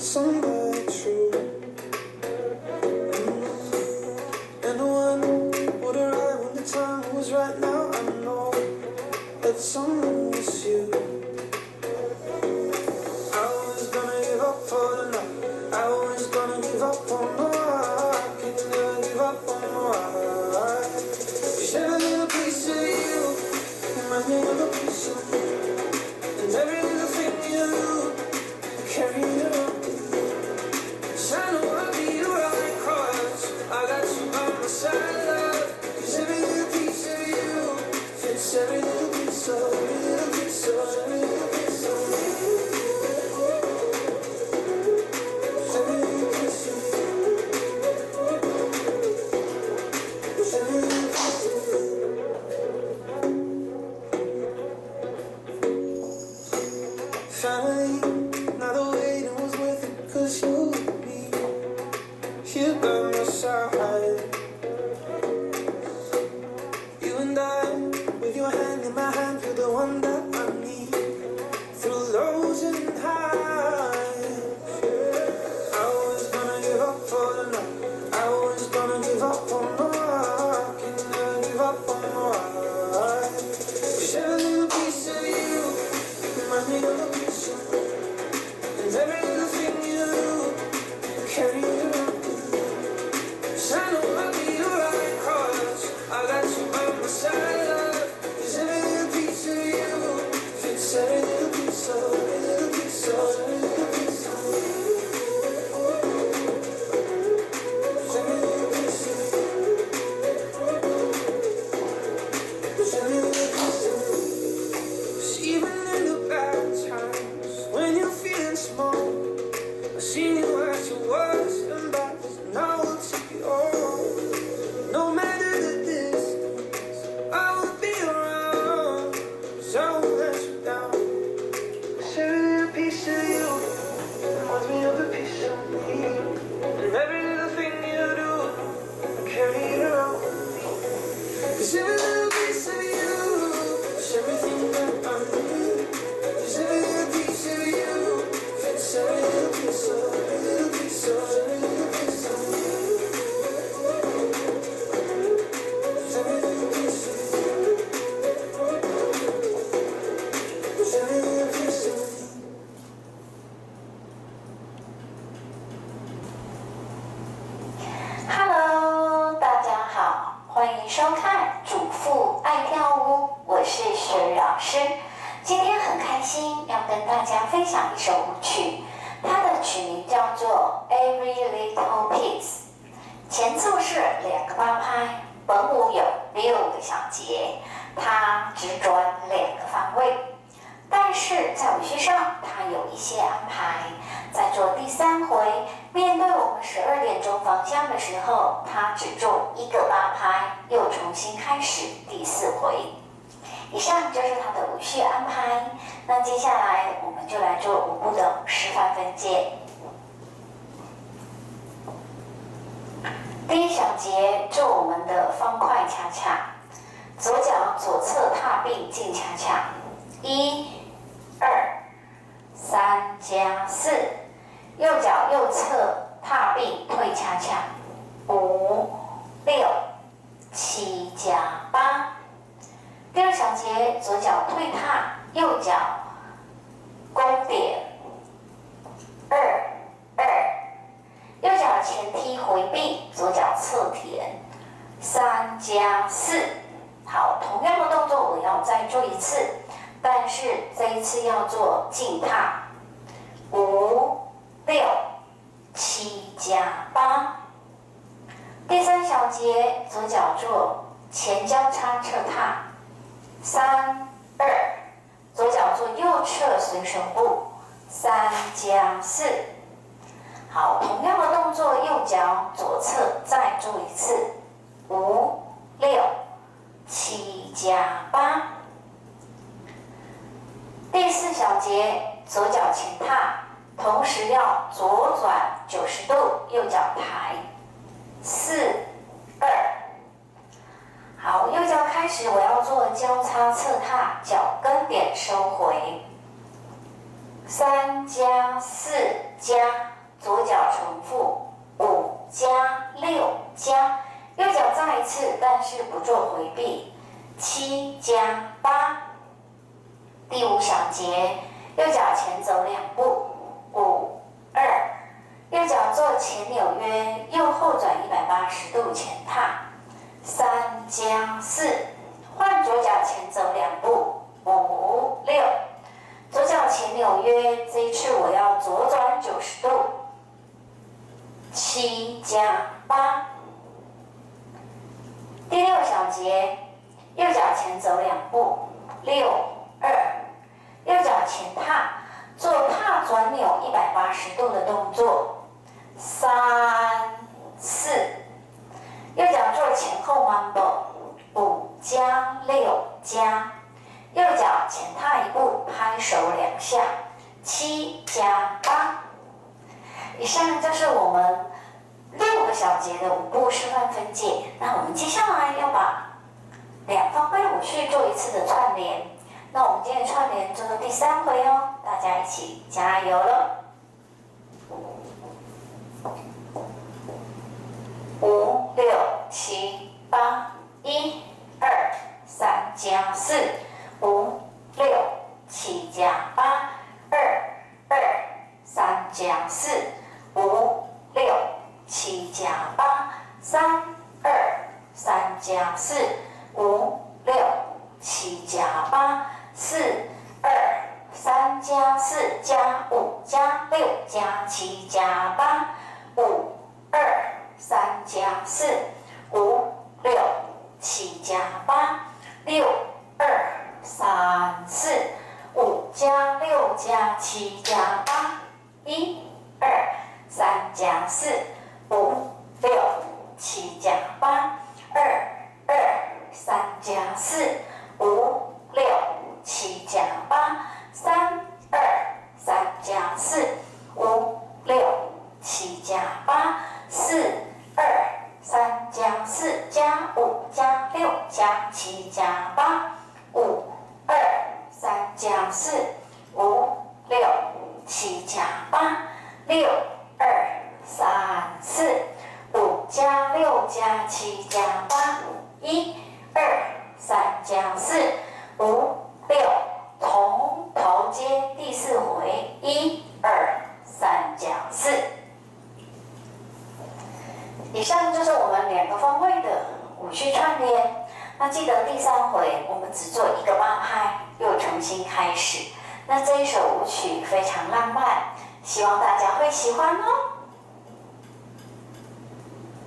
somebody true. And the one would arrive when the time was right. Now I know that someone was you. I was gonna give up for the night. I was gonna give up on the I can never give up on the Cause every little piece of you reminds me of a piece of me. And every little thing you do, carry it around. Cause I know I'll be right, cause I got you by my side, love. Cause every little piece of you fits every little piece of, every little piece of, every little piece of me. Every little piece of me. Every little piece of me. Finally, now the waiting was worth it, cause you and me, here by my side. You and I, with your hand in my hand, you're the one that I need, through lows and highs. I was gonna give up for the night, I was gonna give up on the rock, and never give up on the ride. Cause every little piece of you reminds me of a piece of me. And every little thing you do, carry it around. Cause I know I'll be right, cause I got you by my side, love. Cause every little piece of you fits every little piece of, every little piece of, every little piece of me. Every little piece of me. Every little piece of me. 'Cause even in the bad times, when you're feeling small, I see you at your worst and best, and I will take it all. No matter the distance, I will be around, 'cause I won't let you down. 'Cause every little piece of you reminds me of a piece of me. And every little thing you do, carry it around with me. 'Cause every little piece of you is everything that I need. 'Cause every little piece of you fits every little piece of, every little piece of, every little piece of me. Every little piece of me. Every little piece of me. Hello，大家好，欢迎收看主妇爱跳舞，我是雪老师。今天很开心要跟大家分享一首舞曲，它的曲名叫做 Every Little Piece， 前奏是2个8拍，本舞有6个小节，它只转2个方位。但是在舞序上，它有一些安排。在做第3回，面对我们12点钟方向的时候，它只做1个8拍，又重新开始第4回。以上就是它的舞序安排。那接下来我们就来做舞步的示范分解。第1小节做我们的方块恰恰，左脚左侧踏并进恰恰，1、2、3加4，右脚右侧踏并退恰恰，5、6、7加8。第2小节左脚退踏，右脚勾点，2、2，右脚前踢回并，左脚侧填，3加4。好，同样的动作我要再做一次。但是这一次要做进踏，5、6、7加8。第3小节左脚做前交叉侧踏，3、2，左脚做右侧随手步，3加4。好，同样的动作，右脚左侧再做一次，5、6、7加8。第4小节左脚前踏，同时要左转90度，右脚抬，4、2。好，右脚开始，我要做交叉侧踏，脚跟点收回，3加4加左脚重复5加6加，右脚再一次，但是不做回避，7加8。第5小节，右脚前走2步，5、2，右脚做前纽约，右后转180度前踏，3加4，换左脚前走2步，5、6，左脚前纽约，这一次我要左转90度，7加8。第6小节，右脚前走2步，6、2，右脚前踏，做踏转扭180度的动作，3、4，右脚做前后 mambo，5加6加，右脚前踏1步，拍手2下，7加8。以上就是我们6个小节的5步示范分解。那我们接下来要把2方位舞序做一次的串联。那我们今天串联做到第3回哦，大家一起加油了！5、6、7、8，1、2、3加4，5、6、7加8，2、3加4，5、6、7加8，3、加4，5、6、7加8，4、3加4加5加6加7加8，5、3加4，5、6、7加8，6、3、4，5加6加7加8，1、3加4，5、6、7加8，2、3加4，5、6、7加8，3、加4，5、6、7加8，4、3加4加5加6加7加8，5、3加4，5、6、7加8，6、3、4，5加6加7加8，1、3加4，5、6，从头接第4回，1、3加4。以上就是我们2个方位的舞序串联。那记得第3回我们只做1个8拍，又重新开始。那这一首舞曲非常浪漫，希望大家会喜欢哦。